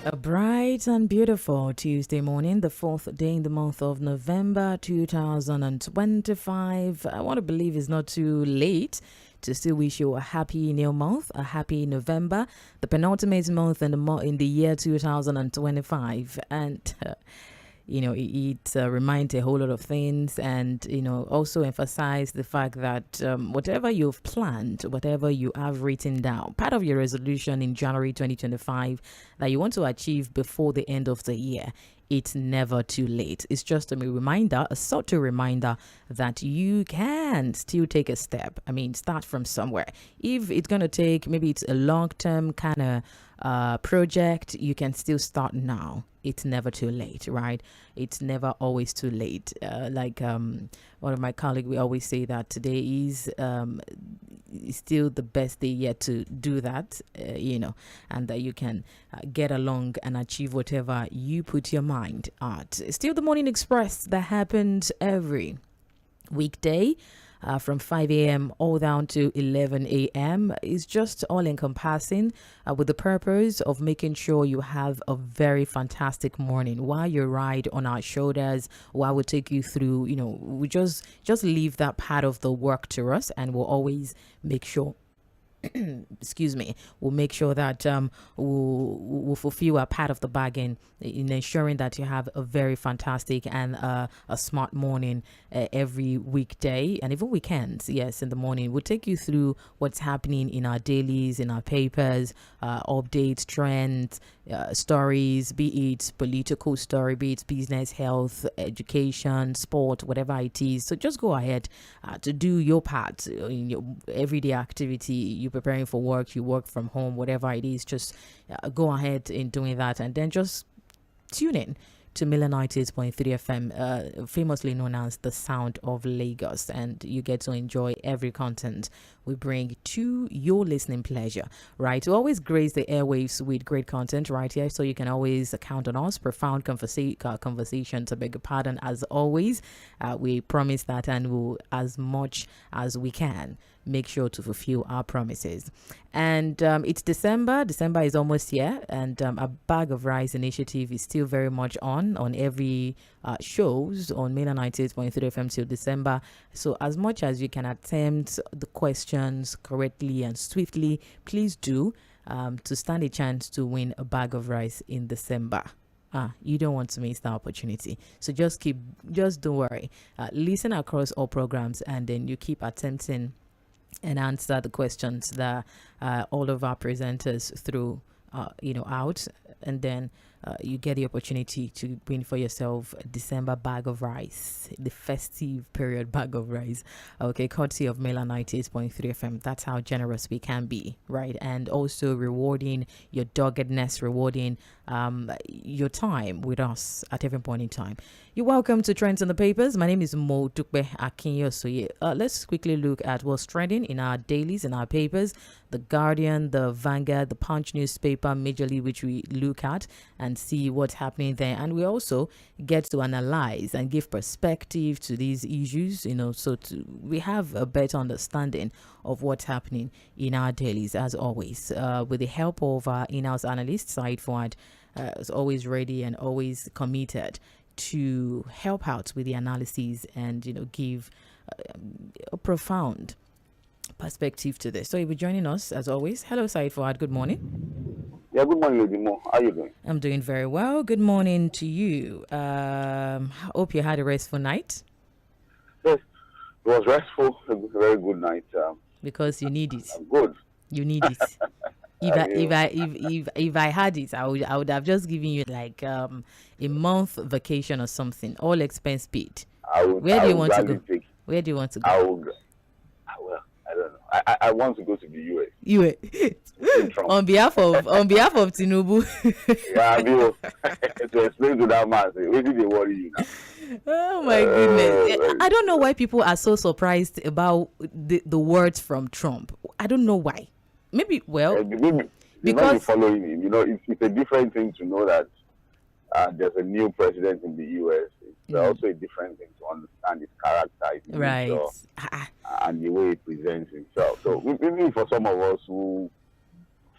A bright and beautiful Tuesday morning, the 4th day in the month of November 2025. I want to believe it's not too late to still wish you a happy new month, a happy November, the penultimate month in the year 2025. And it reminds a whole lot of things, and also emphasize the fact that whatever you've planned, whatever you have written down, part of your resolution in January 2025 that you want to achieve before the end of the year, it's never too late. It's just a reminder, a subtle reminder that you can still take a step. I mean, start from somewhere. If it's going to take, maybe it's a long-term kind of project, you can still start now. It's never too late, right? It's never always too late. One of my colleagues, we always say that today is still the best day yet to do that, and that you can get along and achieve whatever you put your mind at. Still the Morning Express that happens every weekday. From 5 a.m. all down to 11 a.m. is just all encompassing with the purpose of making sure you have a very fantastic morning while you ride on our shoulders, while we take you through, we just leave that part of the work to us, and we'll always make sure we'll make sure that we'll fulfill our part of the bargain in ensuring that you have a very fantastic and a smart morning every weekday and even weekends. Yes, in the morning we'll take you through what's happening in our dailies, in our papers, updates, trends, stories, be it political story, be it business, health, education, sport, whatever it is. So just go ahead to do your part in your everyday activity. You preparing for work, you work from home, whatever it is, just go ahead in doing that, and then just tune in to Miller 98.3 FM, famously known as the Sound of Lagos, and you get to enjoy every content we bring to your listening pleasure, right? To always grace the airwaves with great content right here, so you can always count on us. Profound conversations, I beg your pardon, as always. We promise that, and we'll, as much as we can, make sure to fulfill our promises. And it's December. December is almost here, and a bag of rice initiative is still very much on every shows on Miller 98.3 FM till December. So as much as you can attempt the questions correctly and swiftly, please do, to stand a chance to win a bag of rice in December. You don't want to miss that opportunity. So just don't worry. Listen across all programs, and then you keep attempting and answer the questions that all of our presenters threw out, and then you get the opportunity to win for yourself a December bag of rice, the festive period bag of rice. Okay, courtesy of Mela 98.3 FM. That's how generous we can be, right? And also rewarding your doggedness, rewarding your time with us at every point in time. You're welcome to Trends in the Papers. My name is Tʀᴇ. Let's quickly look at what's trending in our dailies, in our papers. The Guardian, the Vanguard, the Punch newspaper, majorly, which we look at and see what's happening there. And we also get to analyze and give perspective to these issues, so we have a better understanding of what's happening in our dailies, as always, with the help of our in-house analyst, Said Fuad, is always ready and always committed to help out with the analysis and give a profound perspective to this. So you'll be joining us as always. Hello, Said Fuad. Good morning. Yeah, good morning, Lady Mo. How are you doing? I'm doing very well. Good morning to you. Hope you had a restful night. Yes, it was restful. A very good night. Because you need it. Good. You need it. If I had it, I would have just given you like a month vacation or something, all expense paid. Where do you want to go? Where do you want to go? I don't know. I want to go to the US. On behalf of Tinubu. Yeah, to explain to that man, where did they worry you now? Oh my goodness! I don't know why people are so surprised about the words from Trump. I don't know why. Maybe because following him, it's a different thing to know that there's a new president in the US. It's also a different thing to understand his character, his nature, and the way he presents himself. So maybe for some of us who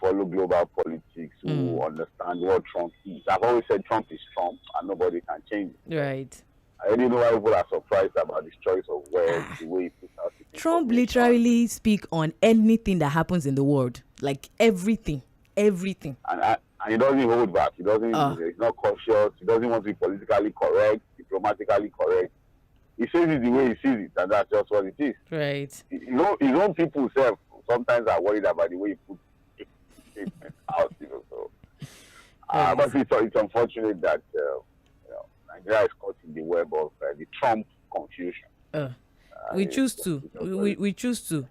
follow global politics, who understand what Trump is. I've always said Trump is Trump, and nobody can change it. Right. I already know why people are surprised about his choice of words, the way he puts out his Trump information. literally speak on anything that happens in the world, like everything. And he doesn't hold back. He doesn't. He's not cautious. He doesn't want to be politically correct, diplomatically correct. He says it the way he sees it, and that's just what it is. Right. You know, his own people self sometimes are worried about the way he puts statements out. So, but it's unfortunate that Nigeria is caught in the web of the Trump confusion. We choose to. We choose to.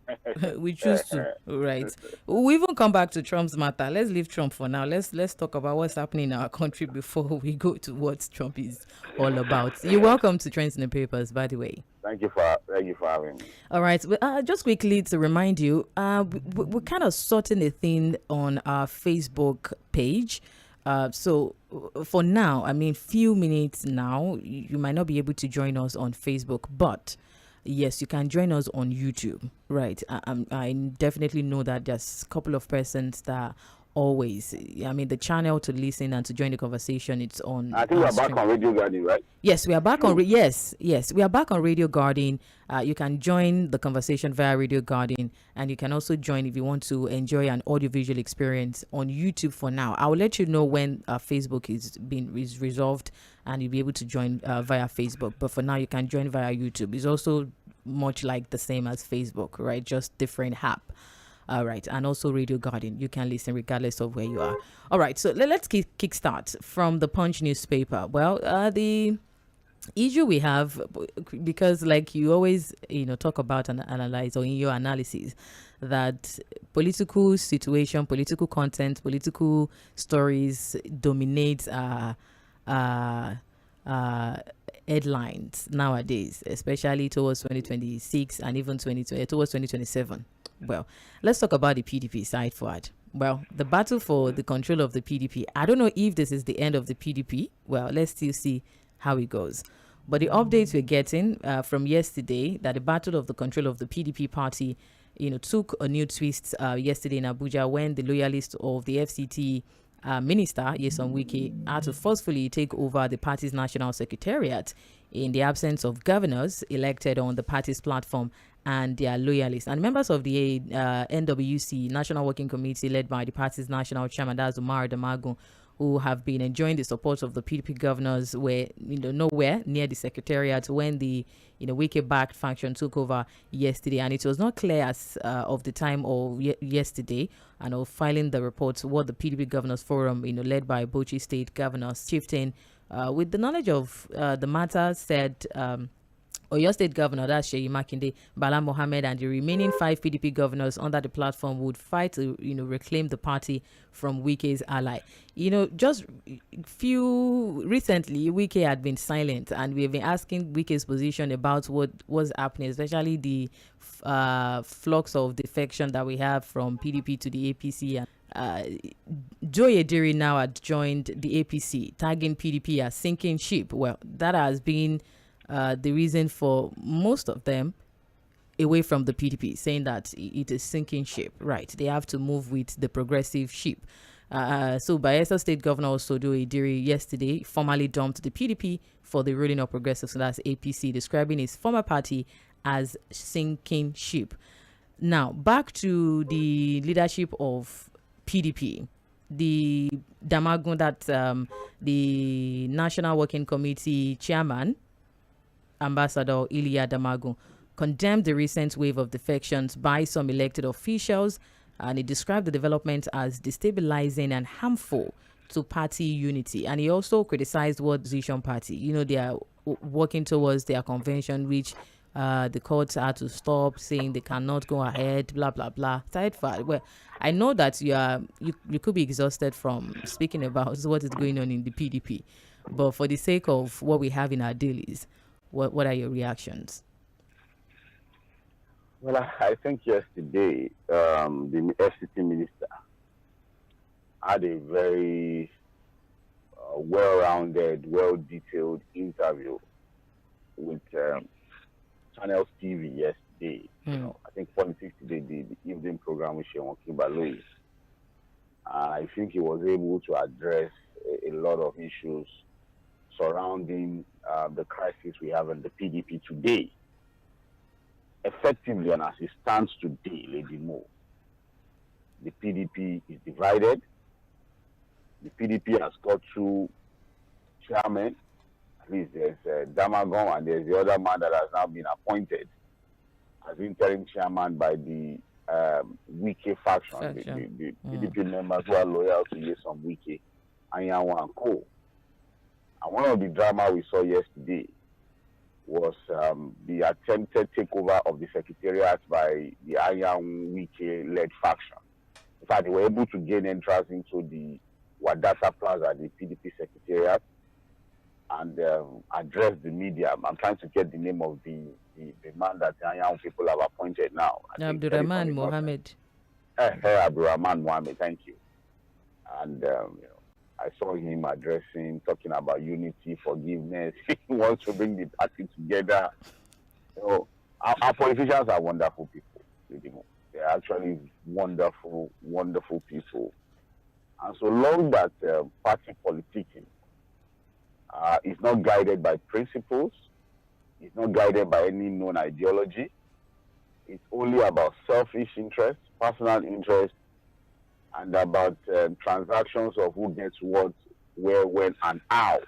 We choose to. Right. We even come back to Trump's matter. Let's leave Trump for now. Let's talk about what's happening in our country before we go to what Trump is all about. You're welcome to Trends in the Papers, by the way. Thank you for having me. All right. Just quickly to remind you, we're kind of sorting a thing on our Facebook page. So for now, I mean, few minutes now, you might not be able to join us on Facebook, but yes, you can join us on YouTube, right? I definitely know that there's a couple of persons that always, I mean, the channel to listen and to join the conversation, it's on. I think we're back on Radio Garden, right? Yes, we are back on. Yes, we are back on Radio Garden. You can join the conversation via Radio Garden, and you can also join if you want to enjoy an audiovisual experience on YouTube. For now, I will let you know when Facebook is resolved, and you'll be able to join via Facebook. But for now, you can join via YouTube. It's also much like the same as Facebook, right? Just different app. All right, and also Radio Garden. You can listen regardless of where you are. All right, so let's kickstart from the Punch newspaper. Well, the issue we have, because like you always talk about and analyze, or in your analysis, that political situation, political content, political stories dominate headlines nowadays, especially towards 2026 and even towards 2027. Well, let's talk about the PDP side forward. Well, the battle for the control of the PDP. I don't know if this is the end of the PDP. Well, let's still see how it goes. But the updates we're getting from yesterday, that the battle of the control of the PDP party, took a new twist yesterday in Abuja, when the loyalist of the FCT Minister Nyesom Wike had to forcefully take over the party's national secretariat in the absence of governors elected on the party's platform and their loyalists. And members of the NWC National Working Committee, led by the party's national chairman, that's Umar Damagun, who have been enjoying the support of the PDP governors, were nowhere near the secretariat when the Wike-backed faction took over yesterday. And it was not clear as of the time of yesterday and of filing the reports what the PDP Governors Forum, led by Bauchi State Governors Chieftain, with the knowledge of the matter, said Oyo State Governor, that's Seyi Makinde, Bala Mohammed, and the remaining 5 PDP governors under the platform would fight to, reclaim the party from Wike's ally. Just recently, Wike had been silent, and we've been asking Wike's position about what was happening, especially the flux of defection that we have from PDP to the APC. And Joy Ediri now had joined the APC, tagging PDP as sinking ship. Well, that has been the reason for most of them away from the PDP, saying that it is sinking ship. Right, they have to move with the progressive ship. So Bayelsa State Governor Osodo Ediri yesterday formally dumped the PDP for the ruling of Progressives, so that's APC, describing his former party as sinking ship. Now, back to the leadership of PDP. The Damagun, that the National Working Committee chairman, Ambassador Ilya Damagun, condemned the recent wave of defections by some elected officials, and he described the development as destabilizing and harmful to party unity. And he also criticized what opposition party, they are working towards their convention, which the courts had to stop, saying they cannot go ahead, blah blah blah. Well, I know that you could be exhausted from speaking about what is going on in the PDP, but for the sake of what we have in our dailies, what are your reactions? Well, I think yesterday the FCT minister had a very well-rounded, well-detailed interview with Channels TV yesterday. I think Politics Today, the evening program with ᴏᴜᴜ. I think he was able to address a lot of issues surrounding the crisis we have in the PDP today. Effectively, and as it stands today, Lady Mo, the PDP is divided. The PDP has got two chairmen. At least there's Damagom, and there's the other man that has now been appointed as interim chairman by the Wike faction, the PDP members who are loyal to Nyesom Wike, Anyanwu and Co. And one of the drama we saw yesterday was the attempted takeover of the secretariat by the Anyanwu Wike-led faction. In fact, they were able to gain entrance into the Wadata Plaza, the PDP secretariat, and address the media. I'm trying to get the name of the man that the Anyanwu people have appointed now. Abdurrahman Mohammed. Abdurrahman Mohammed, thank you. And I saw him talking about unity, forgiveness. He wants to bring the party together. Our politicians are wonderful people. They're actually wonderful, wonderful people. And so long that party politicking is not guided by principles, it's not guided by any known ideology, it's only about selfish interest, personal interest, and about transactions of who gets what, where, when, and how.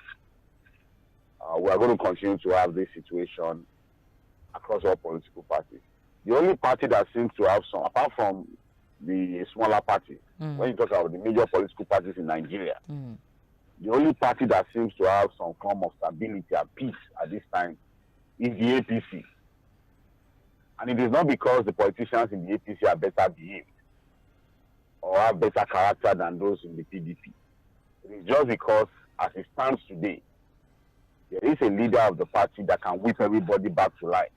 We are going to continue to have this situation across all political parties. The only party that seems to have some, apart from the smaller parties, when you talk about the major political parties in Nigeria, the only party that seems to have some form of stability and peace at this time is the APC. And it is not because the politicians in the APC are better behaved or have better character than those in the PDP. It is just because, as it stands today, there is a leader of the party that can whip everybody back to life.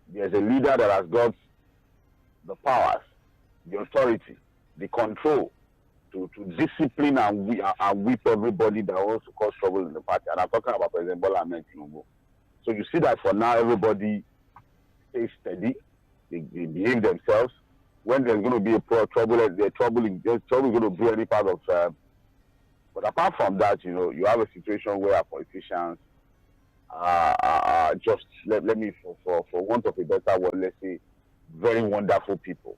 There's a leader that has got the powers, the authority, the control to discipline and whip everybody that wants to cause trouble in the party. And I'm talking about President Bola Ahmed Tinubu. So you see that for now, everybody stays steady. They behave themselves. When there's going to be trouble is going to be any part of. But apart from that, you have a situation where our politicians are just, let me, for want of a better word, let's say, very wonderful people.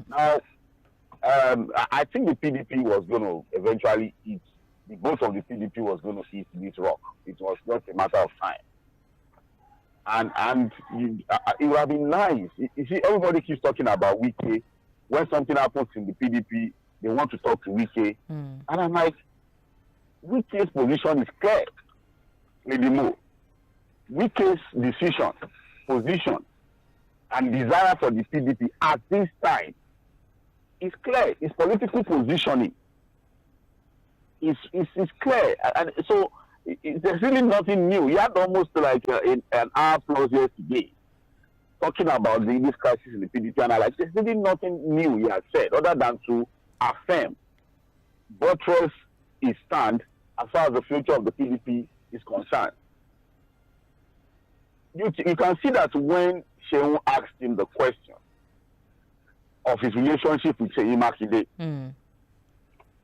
Now, I think the PDP was going to eventually eat, both of the PDP was going to eat this rock. It was just a matter of time. And it would have been nice. You see, everybody keeps talking about Wike. When something happens in the PDP, they want to talk to Wike. And I'm like, Wike's position is clear. Maybe more. Wike's decision, position, and desire for the PDP at this time is clear. His political positioning is clear. And so there's really nothing new. He had almost like an hour plus yesterday talking about this crisis in the PDP, and there's really nothing new he has said other than to affirm, buttress his stand as far as the future of the PDP is concerned. You can see that when Shehu asked him the question of his relationship with Jᴏɪᴅ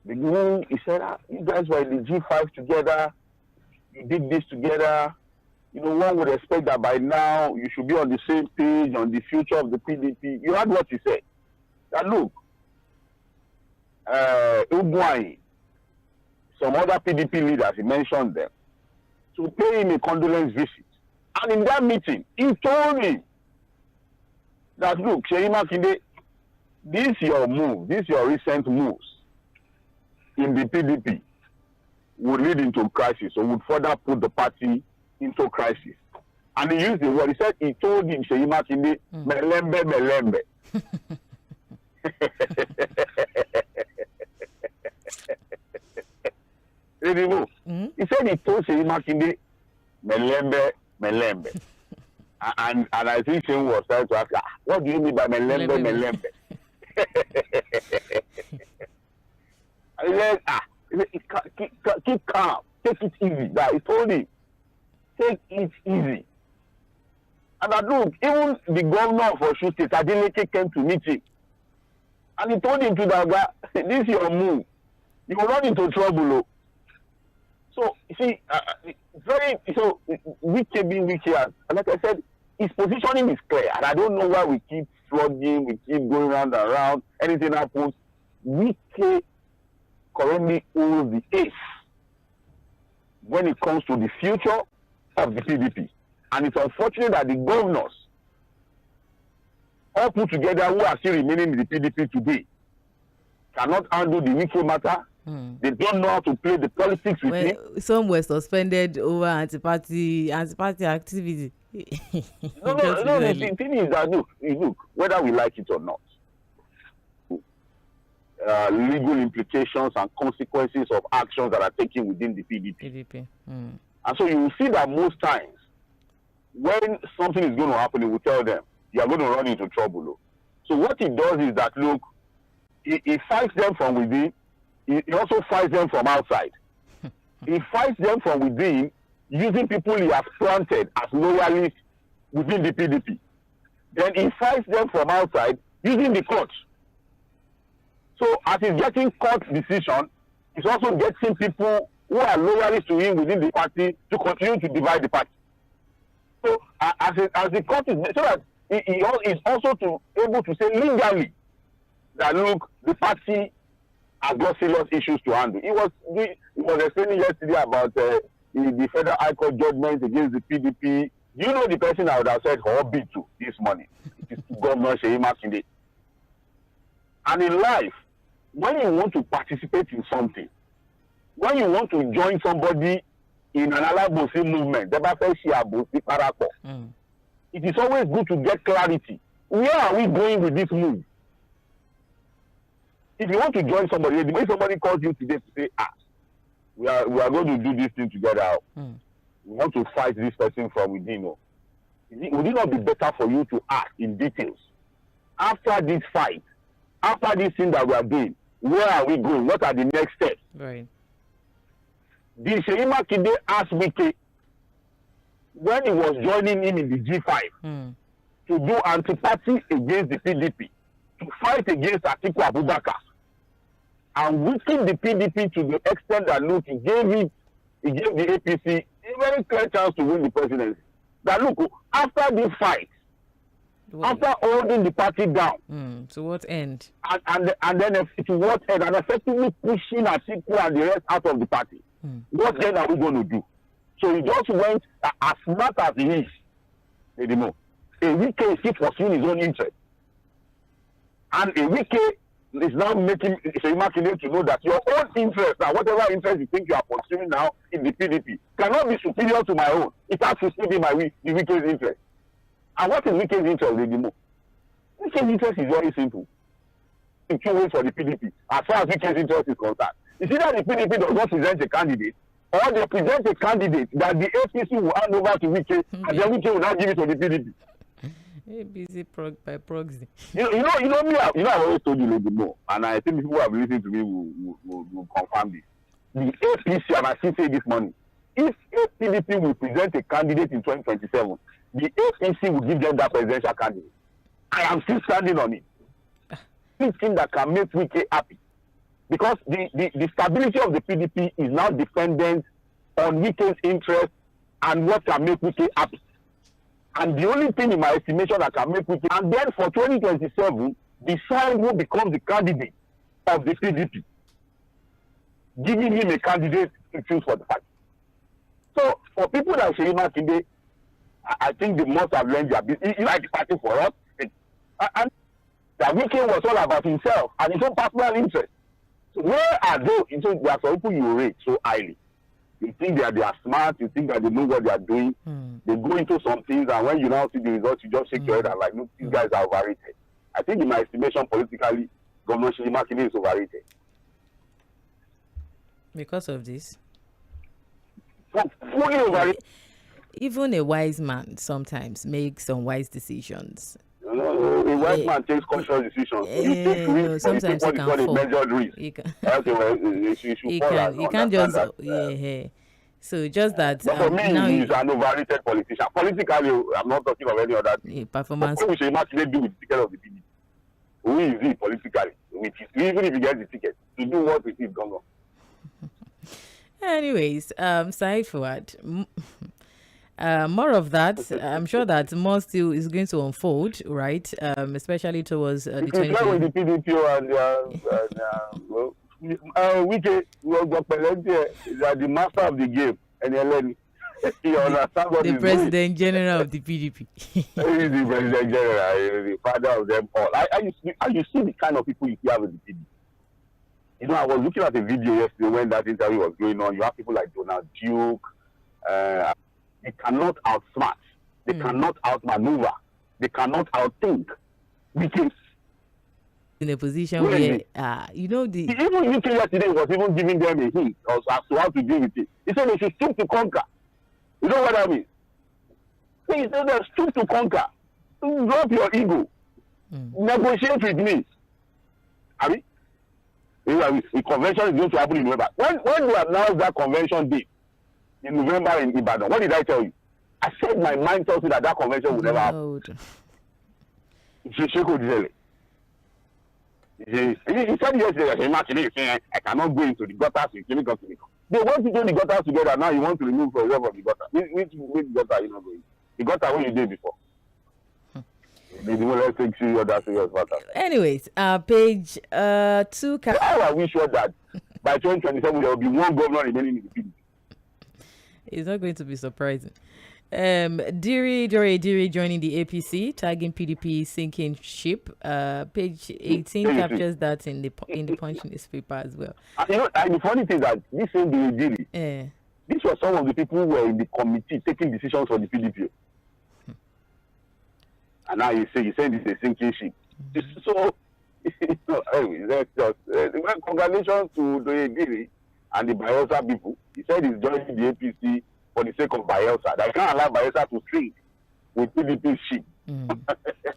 Makinde, he said, you guys were in the G5 together, you did this together. One would expect that by now you should be on the same page on the future of the PDP. You heard what he said. That look, Ugwai, some other PDP leaders, he mentioned them, to pay him a condolence visit. And in that meeting, he told me that, look, Jᴏɪᴅ Makinde, this your recent moves in the PDP would lead into crisis, or would further put the party into crisis. And he used the word, he told him, Jᴏɪᴅ Makinde, melembe. He said he told Jᴏɪᴅ Makinde, melembe. And I think Shehu was trying to ask, what do you mean by melembe? And he said, keep calm, take it easy. That he told him, take it easy. And look, even the governor of Osun State, Adeleke, came to meet him. And he told him to that, this is your move. You will run into trouble. Oh. So, you see, Wike being Wike, and like I said, his positioning is clear. And I don't know why we keep flooding, we keep going round and round. Anything happens. Wike currently owns the ace when it comes to the future of the PDP. And it's unfortunate that the governors, all put together, who are still remaining in the PDP today, cannot handle the Wike matter. They don't know how to play the politics with it. Some were suspended over anti-party activity. No. The thing is that look, whether we like it or not, legal implications and consequences of actions that are taken within the PDP. And so you will see that most times, when something is going to happen, he will tell them, you are going to run into trouble. So what he does is that, look, he fights them from within. He also fights them from outside. He fights them from within using people he has planted as loyalists within the PDP. Then he fights them from outside using the courts. So as he's getting court decision, he's also getting people who are loyalists to him within the party to continue to divide the party. So as the court is, so that he is also able to say legally that, look, the party has got serious issues to handle. He was explaining yesterday about the Federal High Court judgment against the PDP. You know the person I would have said hobby to this morning. It is Governor Jᴏɪᴜ L쏘ᴅyɪ. And in life, when you want to participate in something, when you want to join somebody in an alabosi movement, it is always good to get clarity. Where are we going with this move? If you want to join somebody, if somebody calls you today to say, we are going to do this thing together. We want to fight this person from within. Would it not be better for you to ask in details? After this fight, after this thing that we are doing, where are we going? What are the next steps? Right. Did Jᴏɪᴜ L쏘ᴅyɪ ask Wike, when he was joining him in the G5, to do anti-party against the PDP, to fight against Atiku Abubakar, and weaken the PDP to the extent that, look, he gave the APC a very clear chance to win the presidency. That, look, after this fight, after holding the party down, to what end? And then to what end? And effectively pushing Atiku and the rest out of the party. What then are we going to do? So he just went as smart as he is. A Wike is still pursuing his own interest. And a Wike is now making Jᴏɪᴜ L쏘ᴅyɪ to know that your own interest, and whatever interest you think you are pursuing now in the PDP, cannot be superior to my own. It has to still be the Wike's interest. And what is Wike's interest, Lady? Wike's interest is very simple. In two ways for the PDP, as far as Wike's interest is concerned. It's either the PDP does not present a candidate, or they present a candidate that the APC will hand over to Wike, and then Wike will not give it to the PDP. Busy by proxy. You know me. I've always told you a little bit more, and I think people who have listened to me will confirm this. The APC, and I still say this morning, if PDP will present a candidate in 2027, the APC will give them that presidential candidate. I am still standing on it. Anything that can make Wike happy, because the stability of the PDP is now dependent on Wike's interest and what can make Wike happy. And the only thing in my estimation that can make Wike, and then for 2027, decide who becomes the candidate of the PDP, giving him a candidate to choose for the party. So for people that Jᴏɪᴜ L쏘ᴅyɪ, I think they must have learned their business. He like the party for us, and that Wike was all about himself and his own personal interest. So where are they? So there are some people you rate so highly. You think they are smart, you think that they know what they are doing. They go into some things, and when you now see the results, you just shake your head and like, look, these guys are overrated. I think in my estimation, politically, Governor Jᴏɪᴜ L쏘ᴅyɪ is overrated. Because of this? Fully overrated. Even a wise man sometimes makes some wise decisions. A wise man takes conscious decisions. You take risk, sometimes you can fall. Measured risk. He can, he can't just So just that. But for me, he's an overrated politician. Politically, I'm not talking of any other thing. Performance. What we should actually do with the ticket of the PDP? Who is he politically? even if you get the ticket, to do what with it, gone. Anyways, Said Fuad, more of that. I'm sure that more still is going to unfold, right? Especially towards the 20. With the PDP they are the master of the game, and you understand what the president general of the PDP. He is the president general, the father of them all. You see the kind of people you have with the PDP. You know, I was looking at a video yesterday when that interview was going on. You have people like Donald Duke. They cannot outsmart. They cannot outmaneuver. They cannot outthink. Because in a position where, you know, even UK yesterday was even giving them a hint as to how to deal with it. He said they should stoop to conquer. You know what I mean? He said they stoop to conquer. Drop your ego. Negotiate with me. I mean, the convention is going to happen in November. When we announced that convention date in November in Ibadan, what did I tell you? I said my mind tells me that convention would never happen. He said yesterday, I cannot go into the gutters with Clinical. They want to do the gutters together. Now you want to remove yourself from the gutter. Which gutter are you not going? The gutter when you did before. Anyways, page 2. I wish you that by 2027 there will be one governor remaining in the PDP. It's not going to be surprising. Diri joining the APC, tagging PDP sinking ship. Page 18 captures that in the Punch newspaper as well. You know, and the funny thing is that this same Diri, these were some of the people who were in the committee taking decisions for the PDP. And now you say it's a sinking ship. So, anyway, let's just congratulations to Diri and the Bayelsa people. He said he's joining the APC for the sake of Bayelsa. They can't allow Bayelsa to sink with PDP ship.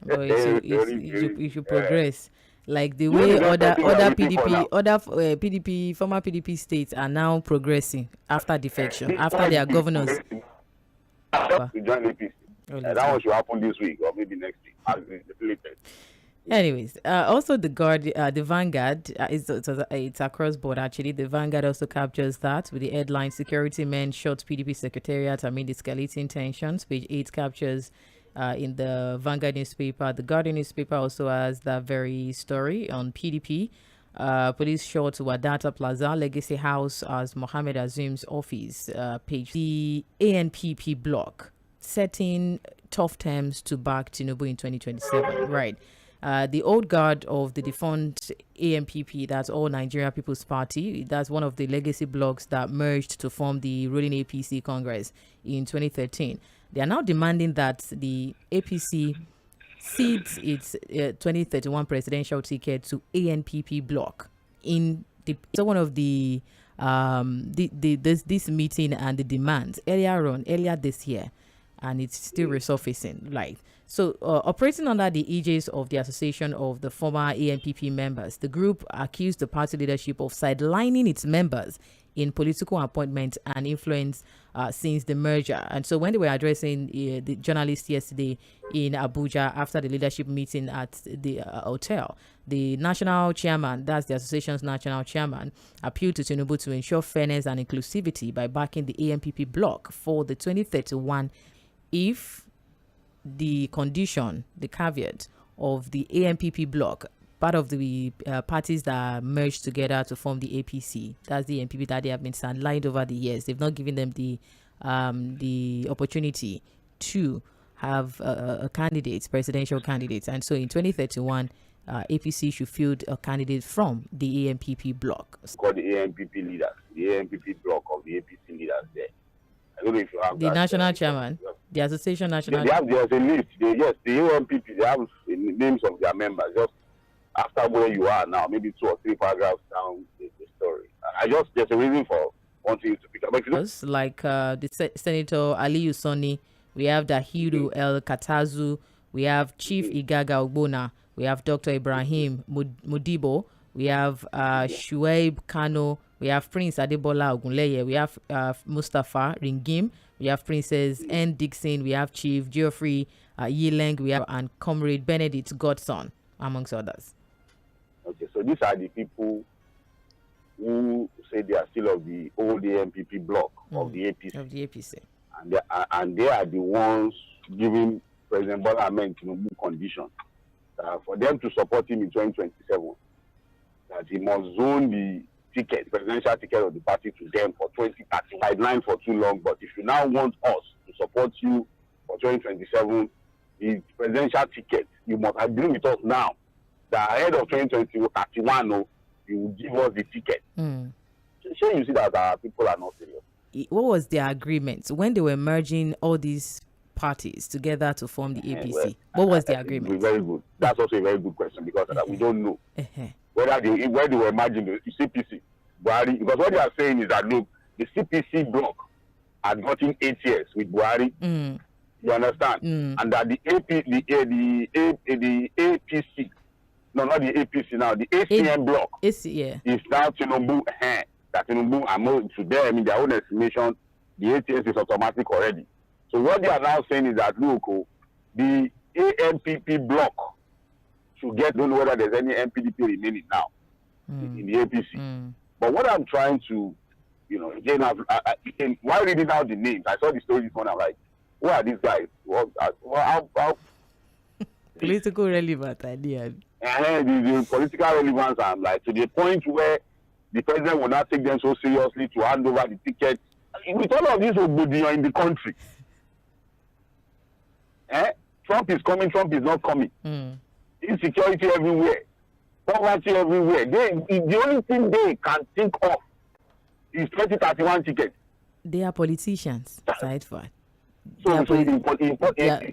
Well, you should progress. Like the way other PDP former PDP states are now progressing after defection, after their governors. To join APC. That one should happen this week or maybe next week. Anyways, also the Vanguard, it's across board actually. The Vanguard also captures that with the headline "Security Men Shot PDP Secretariat amid escalating tensions." Page 8 captures in the Vanguard newspaper. The Guardian newspaper also has that very story on PDP. Police shot Wadata Plaza, Legacy House as Mohammed Azim's office. Page the ANPP block setting tough terms to back Tinubu in 2027. Right. The old guard of the defunct ANPP, that's All Nigeria People's Party, that's one of the legacy blocks that merged to form the ruling APC Congress in 2013. They are now demanding that the APC cedes its 2031 presidential ticket to ANPP block. So one of this meeting and the demands earlier this year, and it's still resurfacing. Like, so operating under the aegis of the Association of the former ANPP members, the group accused the party leadership of sidelining its members in political appointments and influence since the merger. And so when they were addressing the journalists yesterday in Abuja after the leadership meeting at the hotel, the national chairman, that's the association's national chairman, appealed to Tinubu to ensure fairness and inclusivity by backing the ANPP bloc for the 2031 if the condition, the caveat of the ANPP bloc, part of the parties that merged together to form the APC, that's the ANPP that they have been sidelined over the years. They've not given them the opportunity to have a candidate, presidential candidates. And so in 2031, APC should field a candidate from the ANPP bloc. It's called the ANPP leaders, the ANPP bloc of the APC leaders there. I don't know if you have the that, national chairman, the association national. There's a list. The ANPP, they have names of their members. Just after where you are now, maybe 2 or 3 paragraphs down the story. There's a reason for wanting you to pick up. But like the Senator Ali Usoni, we have Dahiru El Katazu, we have Chief Igaga Ogbona, we have Dr. Ibrahim Mudibo, we have Shuaib Kano, we have Prince Adebola Ogunleye, we have Mustafa Ringim, we have Princess N. Dixon, we have Chief Geoffrey Yileng, we have and Comrade Benedict Godson, amongst others. Okay, so So these are the people who say they are still of the old AMPP bloc of the APC. Of the APC. And they are the ones giving President Bola Ahmed Tinubu conditions for them to support him in 2027, that he must zone the presidential ticket of the party to them for 2030. Guideline for too long, but if you now want us to support you for 2027, the presidential ticket, you must agree with us now that ahead of 2031, you will give us the ticket. So you see that our people are not serious. What was their agreement when they were merging all these parties together to form the APC? What was the agreement? Very good. That's also a very good question, because we don't know where they were merging the CPC. Buhari, because what they are saying is that, look, the CPC bloc had gotten 8 years with Buhari. You understand? And that the APC, no, not the APC now, the ACM bloc is now Tinubu. That Tinubu, to them, in their own estimation, the 8 years is automatic already. So what they are now saying is that, look, the AMPP bloc should get, don't know whether there's any MPDP remaining now in the APC. But what I'm trying to, again, while reading out the names, I saw the story this morning, I'm like, who are these guys? How political relevant idea. The political relevance, I'm like, to the point where the president will not take them so seriously to hand over the ticket. With all of this obedience in the country, Trump is coming, Trump is not coming. Insecurity everywhere, poverty everywhere. The only thing they can think of is 2031 ticket. They are politicians, aside for so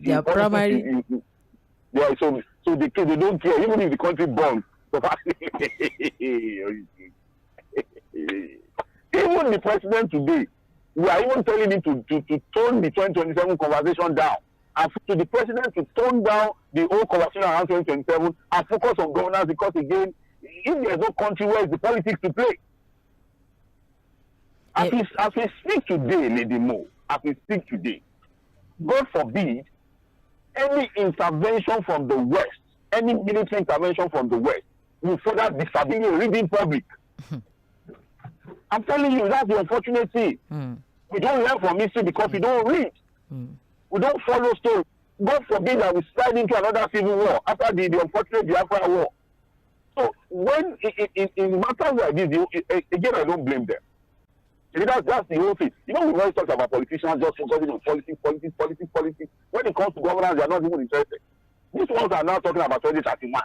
they are primary. So they don't care, even if the country burns. Even the president today, we are even telling him to tone the 2027 conversation down. And to the president to tone down the whole conversation around 2027 and focus on governance, because again, if there's no country, where is the politics to play? As we speak today, Lady Mo, as we speak today, God forbid any intervention from the West, any military intervention from the West will further disability reading public. I'm telling you, that's the unfortunate thing. We don't learn from history because we don't read. We don't follow story. God forbid that we slide into another civil war after the unfortunate Biafra war. So when in matters like this, again, I don't blame them. That's the whole thing. We always talk about politicians just focusing on politics. When it comes to governance, they are not even interested. These ones are now talking about 2031.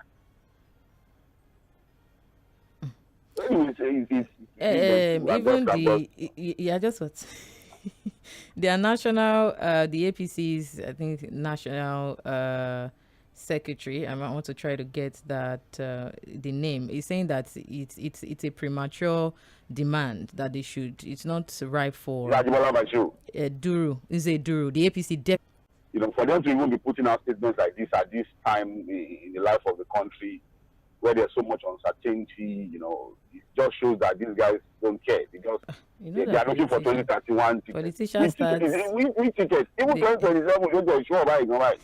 Just what their national the APC's, I think, national secretary, I want to try to get that the name, is saying that it's a premature demand, that they should, it's not ripe for Duru. Is a Duru, the APC for them to even be putting out statements like this at this time in the life of the country, where there's so much uncertainty, it just shows that these guys don't care. They are looking for 2031 tickets. Politicians start... Which tickets? Even 2027, you don't sure about it, right?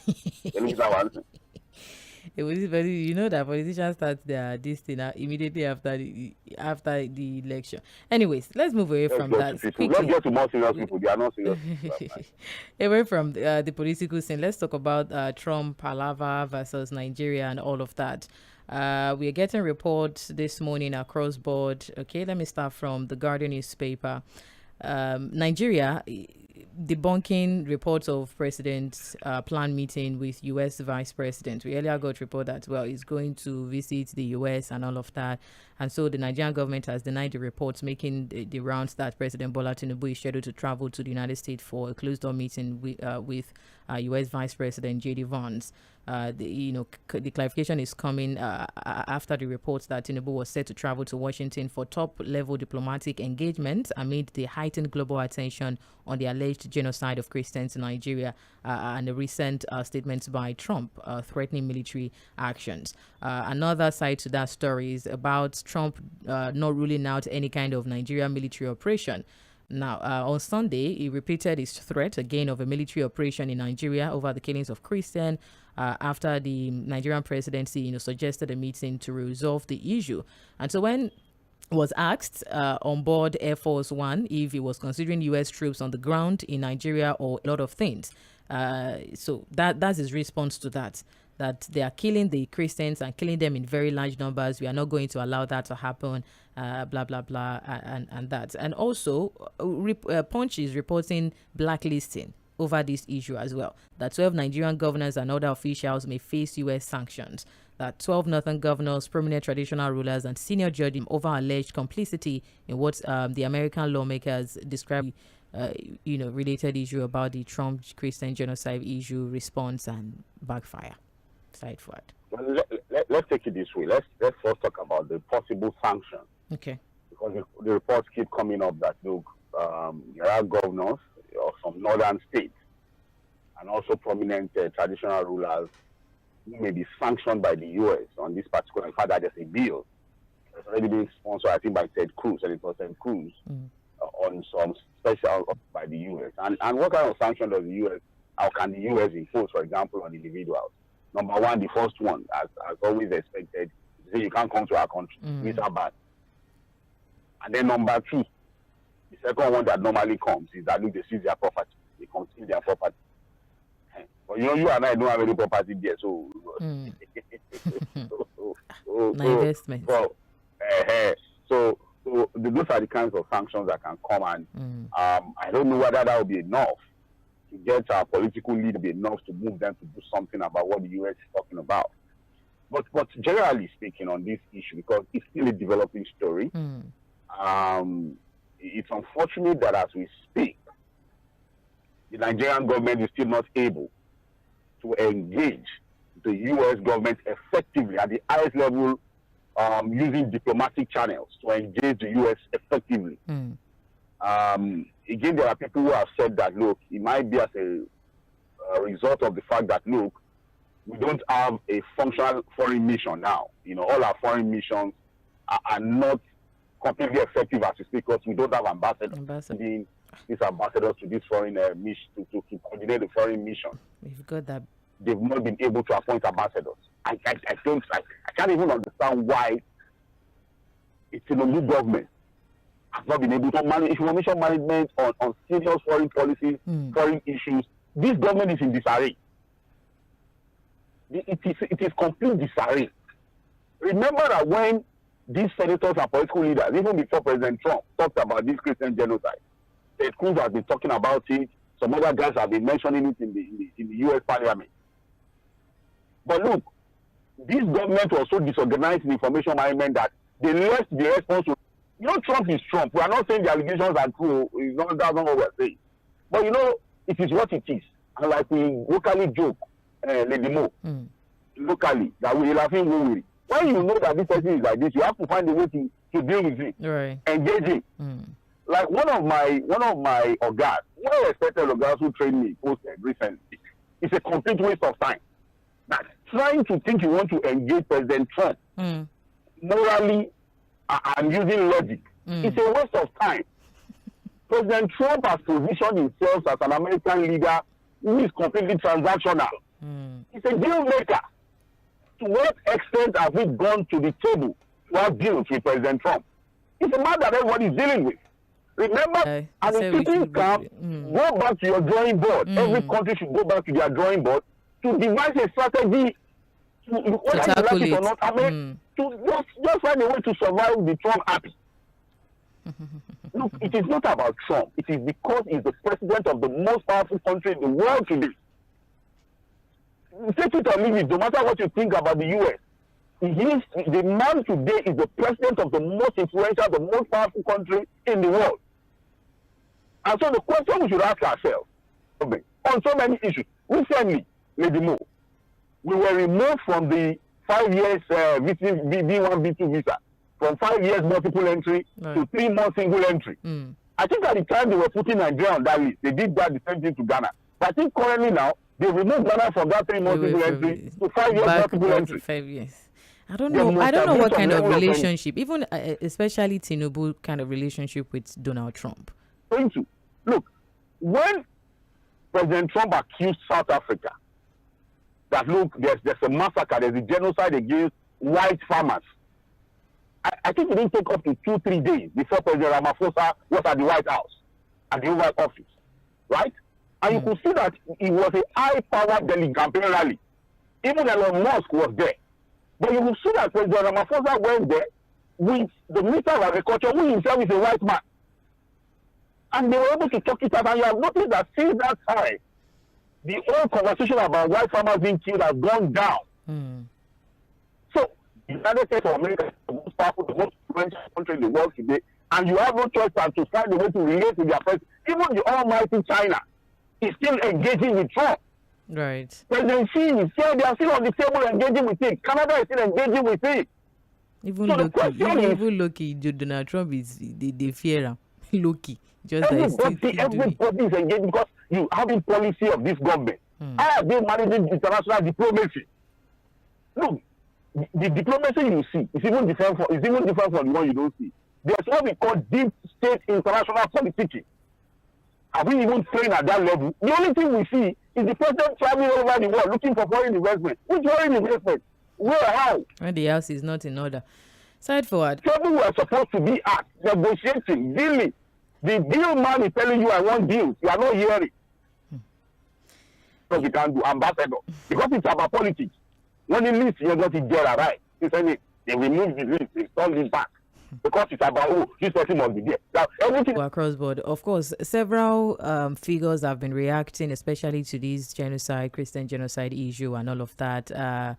That politicians start this thing immediately after the election. Anyways, let's move away from that. Let's get to more serious people. They are not serious. Away from the political scene, let's talk about Trump palaver versus Nigeria and all of that. We are getting reports this morning across board. Okay, let me start from the Guardian newspaper. Nigeria debunking reports of President's planned meeting with U.S. Vice President. We earlier got report that, he's going to visit the U.S. and all of that. And so the Nigerian government has denied the reports, making the rounds that President Bola Tinubu is scheduled to travel to the United States for a closed-door meeting with U.S. Vice President J.D. Vance. The clarification is coming after the reports that Tinubu was set to travel to Washington for top-level diplomatic engagement amid the heightened global attention on the alleged genocide of Christians in Nigeria and the recent statements by Trump threatening military actions. Another side to that story is about Trump not ruling out any kind of Nigerian military operation. Now, on Sunday, he repeated his threat again of a military operation in Nigeria over the killings of Christians after the Nigerian presidency, suggested a meeting to resolve the issue. And so when was asked on board Air Force One if he was considering U.S. troops on the ground in Nigeria or a lot of things, so that's his response to that they are killing the Christians and killing them in very large numbers. We are not going to allow that to happen, blah, blah, blah, and that. And also, Punch is reporting blacklisting over this issue as well, that 12 Nigerian governors and other officials may face U.S. sanctions, that 12 northern governors, prominent traditional rulers, and senior judges over alleged complicity in what the American lawmakers describe related issue about the Trump Christian genocide issue response and backfire. Side forward. Well, let's take it this way. Let's first talk about the possible sanctions. Okay. Because the reports keep coming up that look, there are governors of some northern states and also prominent traditional rulers who may be sanctioned by the U.S. on this particular. In fact, that there's a bill that's already been sponsored, I think, by Ted Cruz, and it was Ted Cruz on some special by the U.S. And what kind of sanction does the U.S. How can the U.S. impose, for example, on individuals? Number one, the first one, as always expected, is say you can't come to our country. Visa ban. And then number two, the second one that normally comes is that look, they seize their property. They conceal their property. But you and I don't have any property there, so investment. So those are the kinds of sanctions that can come, and I don't know whether that will be enough to get our political lead to be enough to move them to do something about what the U.S. is talking about. But generally speaking on this issue, because it's still a developing story, it's unfortunate that as we speak, the Nigerian government is still not able to engage the U.S. government effectively at the highest level, using diplomatic channels to engage the U.S. effectively. Again, there are people who have said that, look, it might be as a result of the fact that, look, we don't have a functional foreign mission now. All our foreign missions are not completely effective as we speak because we don't have ambassadors. Being these ambassadors to this foreign mission to coordinate the foreign mission. We've got that. They've not been able to appoint ambassadors. I can't even understand why it's a new government has not been able to manage information management on serious foreign policies, foreign issues. This government is in disarray. It is complete disarray. Remember that when these senators and political leaders, even before President Trump, talked about this Christian genocide, Ted Cruz has been talking about it. Some other guys have been mentioning it in the U.S. Parliament. But look, this government was so disorganized in information management that they left the response. Trump is Trump. We are not saying the allegations are true. That's not what we're saying. But it is what it is. And like we locally joke, Lɪධᴇ, locally, that we ⴏᴜᴜ. When you know that this person is like this, you have to find a way to deal with it, right. Engage him. Like one of my ogas, well-respected ogas who trained me, posted recently, it's a complete waste of time. That trying to think you want to engage President Trump morally and using logic, it's a waste of time. President Trump has positioned himself as an American leader who is completely transactional. He's a deal maker. To what extent have we gone to the table to have deals with President Trump? It's a man that everybody is dealing with. Remember, as a sitting camp, go back to your drawing board. Every country should go back to their drawing board to devise a strategy to tackle it or not. To just find a way to survive the Trump happy. Look, it is not about Trump. It is because he's the president of the most powerful country in the world today. Take it or leave it, no matter what you think about the U.S. The man today is the president of the most influential, the most powerful country in the world. And so the question we should ask ourselves, on so many issues, recently, Lɪධᴇ, we were removed from the 5 years B1, B2 visa, from 5 years multiple entry to 3 months single entry. I think at the time they were putting Nigeria on that list, they did that the same thing to Ghana. But I think currently now, they removed Ghana from that 3 months single entry to 5 years multiple entry. 5 years. I don't know what kind of relationship, even especially Tinubu kind of relationship with Donald Trump. going to. Look, when President Trump accused South Africa that, look, there's a massacre, there's a genocide against white farmers, I think it didn't take up to 2-3 days before President Ramaphosa was at the White House, at the Oval Office, right? And you could see that it was a high-powered delegate campaign rally. Even Elon Musk was there. But you will see that President Ramaphosa went there with the Minister of Agriculture, who himself is a white man. And they were able to talk it out. And you have noticed that since that time, the whole conversation about white farmers being killed has gone down. So, the United States of America is the most powerful, the most influential country in the world today. And you have no choice but to find a way to relate to their president. Even the almighty China is still engaging with Trump. Right. President Xi is still, they are still on the table engaging with him. Canada is still engaging with him. Even so Loki, Donald Trump is the fear him. Loki. Just everybody is engaged because you have the policy of this government. How are they managing international diplomacy? Look, the diplomacy you see is even different from the one you don't see. There's what we call deep state international politicking. Have we even trained at that level? The only thing we see is the president traveling all over the world looking for foreign investment. Which foreign investment? Where? How? When the house is not in order. Side forward. People who are supposed to be at negotiating, dealing. The deal man is telling you, I want deals. You are not hearing. So we can do ambassador. Because it's about politics. When the list, you're going to get it right. They remove the list, they turn it back. Because it's about, this person must be there. Now, everything across board. Of course, several figures have been reacting, especially to this genocide, Christian genocide issue and all of that.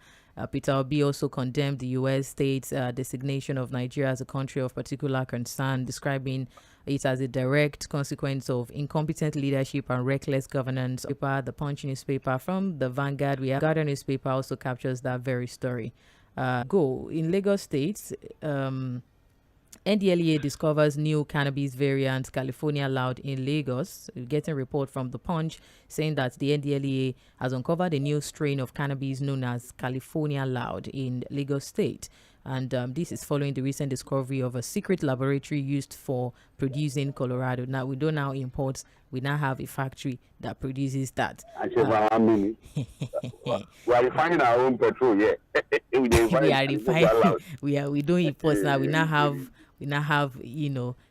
Peter Obi also condemned the U.S. state's designation of Nigeria as a country of particular concern, describing it as a direct consequence of incompetent leadership and reckless governance. The Punch newspaper from the Vanguard, we have Guardian newspaper also captures that very story. In Lagos State, NDLEA discovers new cannabis variant, California loud in Lagos. We're getting a report from the Punch saying that the NDLEA has uncovered a new strain of cannabis known as California loud in Lagos State. And this is following the recent discovery of a secret laboratory used for producing Colorado. Now, we don't now import. We now have a factory that produces that. We are refining our own petrol, yeah. We are refining. We don't import now. We now have,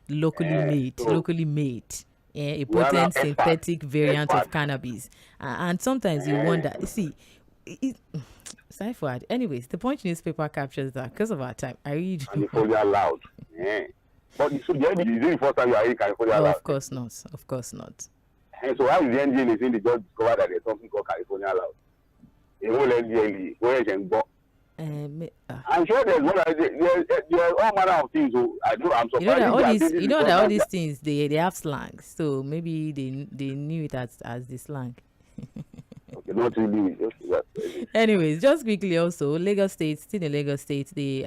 locally made, a potent synthetic variant of cannabis. And sometimes you wonder, see, side forward. Anyways, the Punch newspaper captures that because of our time. I read. California loud. Yeah. But is the first time you are in California loud? Of course not. Of course not. And so how is the NGL saying they just discovered that there's something called California loud? The whole NGL, 괤ᴜ I'm sure there's all manner of things. So I'm surprised. You know that all these things they have slang. So maybe they knew it as the slang. Okay, not really. Anyways, just quickly also, Lagos State, still in Lagos State, the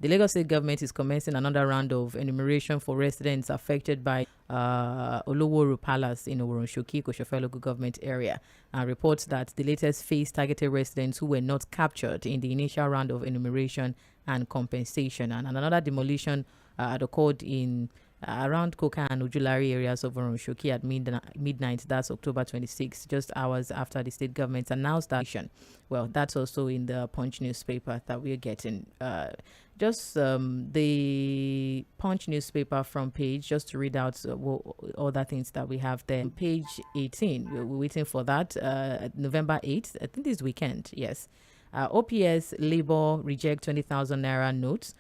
Lagos State government is commencing another round of enumeration for residents affected by Oloworu Palace in Oworonshoki, Koshofe local government area, and reports that the latest phase targeted residents who were not captured in the initial round of enumeration and compensation, and another demolition occurred in around Koka and Ujulari areas of Oworonshoki at midnight. That's October 26, just hours after the state government announced that. Well, that's also in the Punch newspaper that we're getting. The Punch newspaper front page, just to read out other things that we have there. Page 18, we're waiting for that. November 8th, I think this weekend, yes. OPS Labour reject 20,000 naira notes.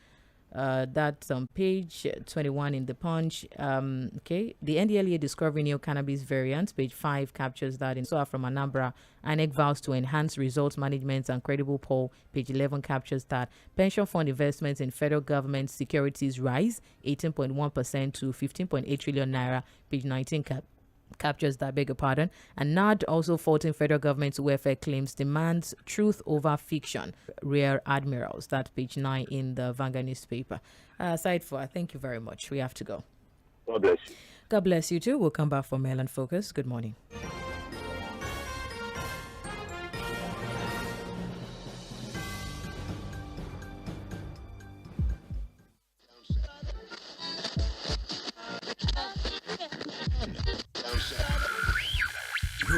That's on page 21 in the Punch. The NDLEA discovering new cannabis variants. Page 5 captures that. In so from Anambra, INEC vows to enhance results management and credible poll. Page 11 captures that. Pension fund investments in federal government securities rise 18.1% to 15.8 trillion naira. Page 19 captures that, beg your pardon. And NAD also faulting federal government's welfare claims, demands truth over fiction. Rear admirals. That's page 9 in the Vanguard newspaper. Side 4, thank you very much. We have to go. God bless you. God bless you too. We'll come back for Mail and Focus. Good morning.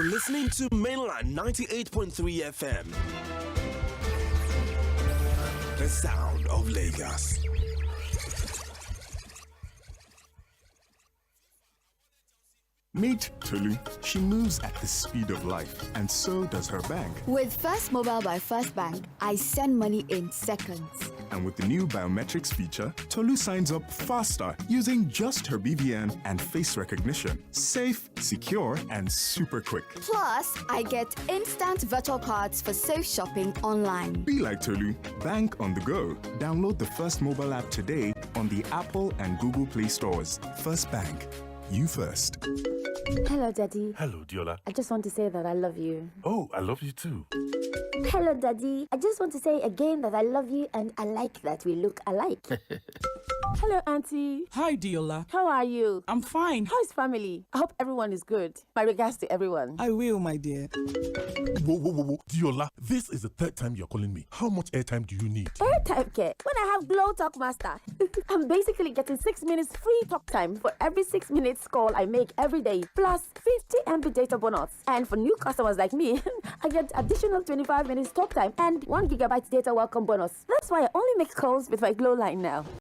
You're listening to Mainland 98.3 FM. The sound of Lagos. Meet Tolu. She moves at the speed of life, and so does her bank. With First Mobile by First Bank, I send money in seconds. And with the new biometrics feature, Tolu signs up faster using just her BVN and face recognition. Safe, secure, and super quick. Plus, I get instant virtual cards for safe shopping online. Be like Tolu. Bank on the go. Download the First Mobile app today on the Apple and Google Play stores. First Bank. You first. Hello, Daddy. Hello, Diola. I just want to say that I love you. Oh, I love you too. Hello, Daddy. I just want to say again that I love you and I like that we look alike. Hello, Auntie. Hi, Diola. How are you? I'm fine. How's family? I hope everyone is good. My regards to everyone. I will, my dear. Whoa. Diola, this is the third time you're calling me. How much airtime do you need? Airtime care. When I have Glow Talk Master, I'm basically getting 6 minutes free talk time for every 6 minutes call I make every day, plus 50 MB data bonus. And for new customers like me, I get additional 25 minutes talk time and 1 GB data welcome bonus. That's why I only make calls with my Glow line now.